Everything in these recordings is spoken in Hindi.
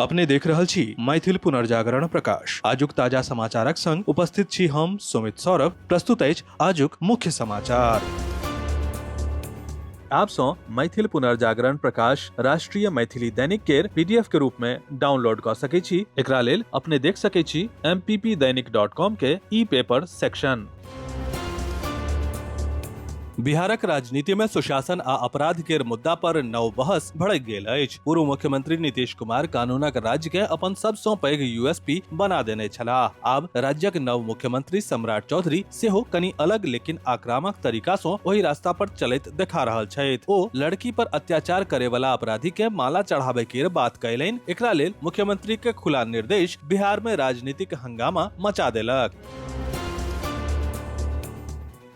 अपने देख रहल छी मैथिल पुनर्जागरण प्रकाश। आजुक ताजा समाचारक संग उपस्थित छी हम सुमित सौरभ। प्रस्तुत अछि आजुक मुख्य समाचार। आप सो मैथिल पुनर्जागरण प्रकाश राष्ट्रीय मैथिली दैनिक केर पीडीएफ के रूप में डाउनलोड कर सकै छी। एकरा लेल अपने देख सकै छी mppdainik.com के ई पेपर सेक्शन। बिहारक राजनीति में सुशासन आ अपराध केर मुद्दा पर नव बहस भड़क गेल अछि। पूर्व मुख्यमंत्री नीतीश कुमार कानूनक राज्य के अपन सबसँ पैघ यूएसपी बना देने छलाह। आब राज्यक नव मुख्यमंत्री सम्राट चौधरी सेहो कनी अलग लेकिन आक्रामक तरीका सँ ओहि रास्ता पर चलैत देखा रहल छथि। ओ लड़की पर अत्याचार करे वाला अपराधी के माला चढ़ावे केर बात कयलनि। एकरा लेल मुख्यमंत्री के खुला निर्देश बिहार में राजनीतिक हंगामा मचा देलक।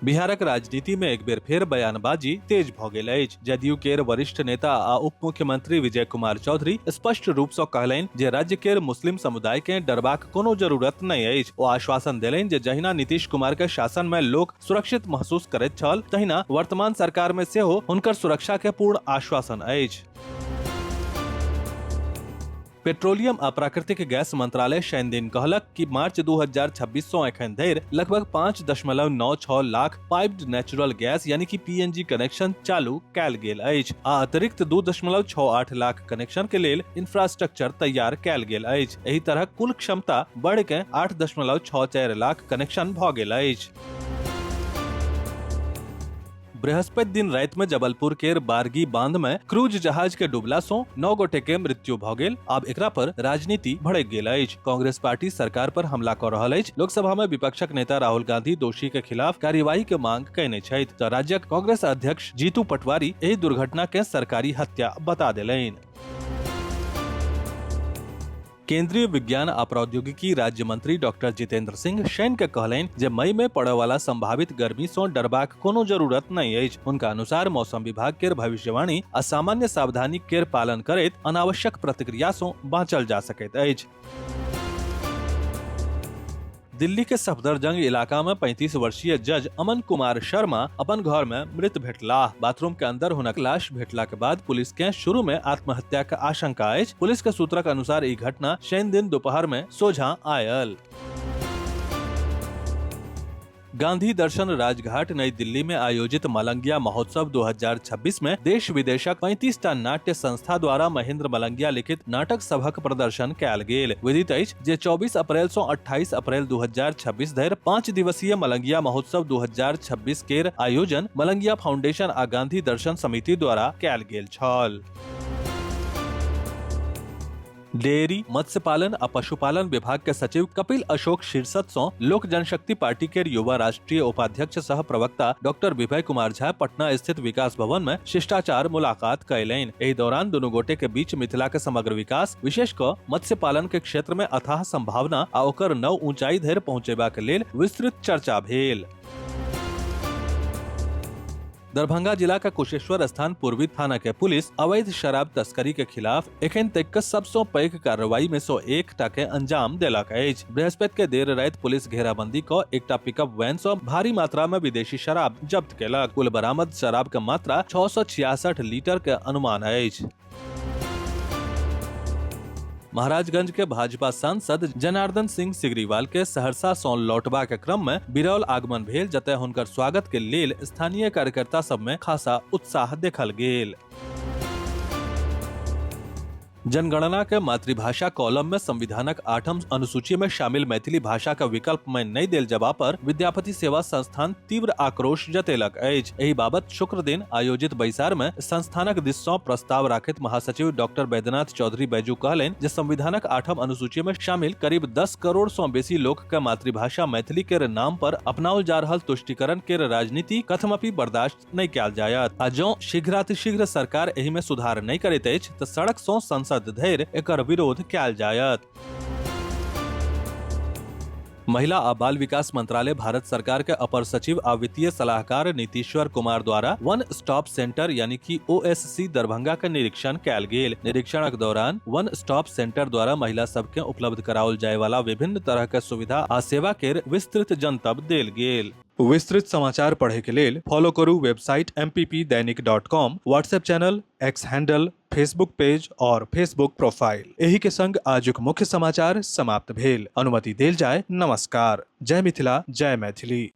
बिहारक राजनीति में एक बेर फेर बयानबाजी तेज भ गेल अछि। जदयू केर वरिष्ठ नेता आ उप मुख्यमंत्री विजय कुमार चौधरी स्पष्ट रूप सँ कहलनि जे राज्य केर मुस्लिम समुदाय के डरबाक कोनो जरूरत नहि अछि। ओ आश्वासन देलनि जे जहिना नीतीश कुमार के शासन में लोक सुरक्षित महसूस करैत छल, तहिना वर्तमान सरकार में सेहो हुनकर सुरक्षा के पूर्ण आश्वासन अछि। पेट्रोलियम आ प्राकृतिक गैस मंत्रालय शनि दिन कहलक कि मार्च 2026 सँ एखन धरि लगभग 5.96 लाख पाइप्ड नेचुरल गैस यानी कि पीएनजी कनेक्शन चालू कैल गेल अछि आ अतिरिक्त 2.68 लाख कनेक्शन के लेल इंफ्रास्ट्रक्चर तैयार कैल गेल अछि। एहि तरह कुल क्षमता बढ़ के 8.64 लाख कनेक्शन भ गेल अछि। बृहस्पति दिन राति में जबलपुर केर बारगी बांध में क्रूज जहाज के डूबला सँ 9 गोटे के मृत्यु भ गेल। आब एकरा पर राजनीति भड़क गेल अछि। कांग्रेस पार्टी सरकार पर हमला कर रहल अछि। लोकसभा में विपक्षक नेता राहुल गांधी दोषी के खिलाफ कार्रवाई के मांग कयने छथि तऽ राज्यक कांग्रेस अध्यक्ष जीतू पटवारी एहि दुर्घटना के सरकारी हत्या बता देलनि। केंद्रीय विज्ञान आ प्रौद्योगिकी राज्य मंत्री डॉक्टर जितेंद्र सिंह शनि के कहलनि जे मई में पड़य वाला संभावित गर्मी सँ डरबाक कोनो जरूरत नहीं अछि। उनका अनुसार मौसम विभाग केर भविष्यवाणी आ सामान्य सावधानी केर पालन करैत अनावश्यक प्रतिक्रिया सँ बाँचल जा सकैत अछि। दिल्ली के सफदरजंग इलाका में 35 वर्षीय जज अमन कुमार शर्मा अपन घर में मृत भेटलाह। बाथरूम के अंदर हुनक लाश भेटला के बाद पुलिस के शुरू में आत्महत्या के आशंका अछि। पुलिस के सूत्रक अनुसार ई घटना शनि दिन दोपहर में सोझा आयल। गांधी दर्शन राजघाट नई दिल्ली में आयोजित मलंगिया महोत्सव 2026 में देश विदेशक 35 टा नाट्य संस्था द्वारा महेंद्र मलंगिया लिखित नाटक सभक प्रदर्शन कयल गेल। विदित अछि जे 24 अप्रैल सँ 28 अप्रैल 2026 धरि 5 दिवसीय मलंगिया महोत्सव 2026 केर आयोजन मलंगिया फाउंडेशन आ गांधी दर्शन समिति द्वारा कयल गेल छल। डेयरी, मत्स्य पालन आ पशुपालन विभाग के सचिव कपिल अशोक शीर्षत सँ लोक जनशक्ति पार्टी के युवा राष्ट्रीय उपाध्यक्ष सह प्रवक्ता डॉक्टर विभय कुमार झा पटना स्थित विकास भवन में शिष्टाचार मुलाकात कयलनि। एहि दौरान दुनू गोटे के बीच मिथिला के समग्र विकास, विशेष कऽ मत्स्य पालन के क्षेत्र में अथाह संभावना आ ओकर नव ऊंचाई धरि पहुंचेबाक लेल विस्तृत चर्चा भेल। दरभंगा जिला का कुशेश्वर स्थान पूर्वी थाना के पुलिस अवैध शराब तस्करी के खिलाफ एखन तक सबसँ पैघ कार्रवाई में सँ एकटा के अंजाम देलक अछि। बृहस्पति के देर राति पुलिस घेराबंदी कऽ एकटा पिकअप वैन सँ भारी मात्रा में विदेशी शराब जब्त केलक। कुल बरामद शराब के मात्रा 666 लीटर के अनुमान अछि। महाराजगंज के भाजपा सांसद जनार्दन सिंह सिग्रीवाल के सहरसा सँ लौटबा के क्रम में बिरौल आगमन भेल, जतय हुनकर स्वागत के लेल स्थानीय कार्यकर्ता सब में खासा उत्साह देखल गेल। जनगणना के मातृभाषा कॉलम में संविधानक 8म अनुसूची में शामिल मैथिली भाषा का विकल्प में नहीं देल जबा पर विद्यापति सेवा संस्थान तीव्र आक्रोश जतेलक अछि। एहि बाबत शुक्र दिन आयोजित बैसार में संस्थानक दिस सँ प्रस्ताव राखैत महासचिव डॉक्टर बैद्यनाथ चौधरी बैजू कहलनि जे संविधानक 8म अनुसूची में शामिल करीब 10 करोड़ सँ बेसी लोक के मातृभाषा मैथिली केर नाम पर अपनाओल जा रहल तुष्टिकरण केर राजनीति कथमपि बर्दाश्त नहीं कयल जायत आ जँ शीघ्रातिशीघ्र सरकार एहि में सुधार नहीं करैत अछि तऽ सड़क सँ संसद धरि एकर विरोध कयल जायत। महिला आ बाल विकास मंत्रालय भारत सरकार के अपर सचिव आ वित्तीय सलाहकार नीतीश्वर कुमार द्वारा वन स्टॉप सेंटर यानी कि ओएससी दरभंगा के निरीक्षण कयल गेल। निरीक्षणक दौरान वन स्टॉप सेंटर द्वारा महिला सब के उपलब्ध कराओल जाय वाला विभिन्न तरह के सुविधा आ सेवा केर विस्तृत जनतब देल गेल। विस्तृत समाचार पढ़े के लेल फॉलो करू वेबसाइट mppदैनिक.com, WhatsApp channel, X handle, Facebook page और फेसबुक प्रोफाइल। एही के संग आजुक मुख्य समाचार समाप्त भेल। अनुमति देल जाय। नमस्कार। जय मिथिला, जय मैथिली।